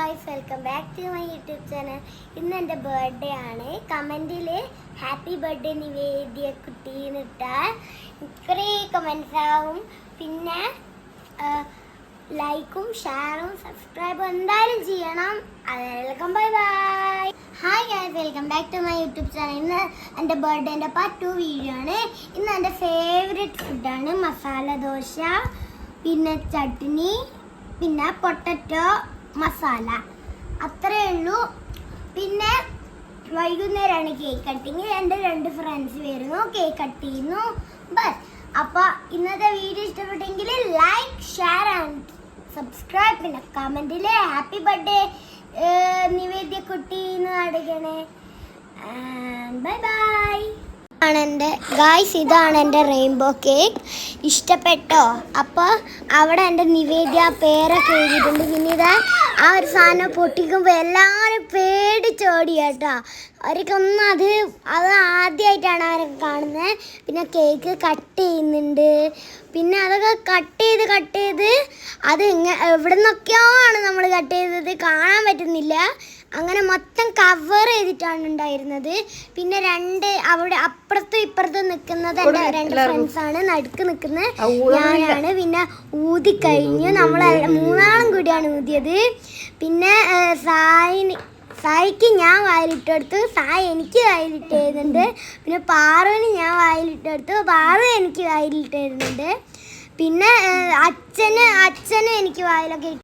guys, welcome back to my YouTube channel. ഇന്ന് എൻ്റെ birthday ആണ്. കമന്റിൽ ഹാപ്പി ബർത്ത്ഡേ നിവേദ്യ കുട്ടി എന്നിട്ടാൽ കുറേ കമന്റ്സ് ആവും. പിന്നെ ലൈക്കും ഷെയറും സബ്സ്ക്രൈബും എന്തായാലും ചെയ്യണം. Welcome, bye bye. Hi guys, welcome back to my YouTube channel. ഇന്ന് എൻ്റെ ബർത്ത്ഡേൻ്റെ പാർട്ട് 2 വീഡിയോ ആണ്. ഇന്ന് എൻ്റെ ഫേവറേറ്റ് ഫുഡാണ് മസാല ദോശ, പിന്നെ ചട്നി, പിന്നെ പൊട്ടറ്റോ മസാല. അത്രേ ഉള്ളൂ. പിന്നെ വൈകുന്നേരമാണ് കേക്ക് കട്ടിങ്. എൻ്റെ 2 ഫ്രണ്ട്സ് വരുന്നു, കേക്ക് കട്ട് ചെയ്യുന്നു. ബസ് അപ്പോൾ ഇന്നത്തെ വീഡിയോ ഇഷ്ടപ്പെട്ടെങ്കിൽ ലൈക്ക്, ഷെയർ ആൻഡ് സബ്സ്ക്രൈബ്. പിന്നെ കമൻറ്റിൽ ഹാപ്പി ബർത്ത്ഡേ നിവേദ്യ കുട്ടി എന്ന് അടയ്ക്കണേ. Bye bye. ഇതാണ് എൻ്റെ റെയിൻബോ കേക്ക്. ഇഷ്ടപ്പെട്ടോ? അപ്പോൾ അവിടെ എൻ്റെ നിവേദ്യ പേരൊക്കെ എഴുതിയിട്ടുണ്ട്. പിന്നെ ഇതാ ആ ഒരു സാധനം പൊട്ടിക്കുമ്പോൾ എല്ലാവരും പേടിച്ചോടി കേട്ടോ. അവർക്കൊന്നും അത് ആദ്യമായിട്ടാണ് അവരൊക്കെ കാണുന്നത്. പിന്നെ കേക്ക് കട്ട് ചെയ്യുന്നുണ്ട്. പിന്നെ അതൊക്കെ കട്ട് ചെയ്ത് അത് എവിടെ നിന്നൊക്കെയോ ആണ് നമ്മൾ കട്ട് ചെയ്തത്, കാണാൻ പറ്റുന്നില്ല. അങ്ങനെ മൊത്തം കവർ ചെയ്തിട്ടാണ് ഉണ്ടായിരുന്നത്. പിന്നെ അവിടെ അപ്പുറത്തും ഇപ്പുറത്തും നിൽക്കുന്നത് എൻ്റെ 2 ഫ്രണ്ട്സാണ്. നടുക്ക് നിൽക്കുന്നത് ഞാനാണ്. പിന്നെ ഊതി കഴിഞ്ഞു. നമ്മൾ 3 കൂടിയാണ് ഊതിയത്. പിന്നെ സായിക്ക് ഞാൻ വായിലിട്ടെടുത്തു, സായി എനിക്ക് വായിലിട്ട് തരുന്നുണ്ട്. പിന്നെ പാറുവിന് ഞാൻ വായിലിട്ടെടുത്തു, പാറു എനിക്ക് വായിലിട്ട് തരുന്നുണ്ട്. പിന്നെ അച്ഛനും എനിക്ക് വായിലൊക്കെ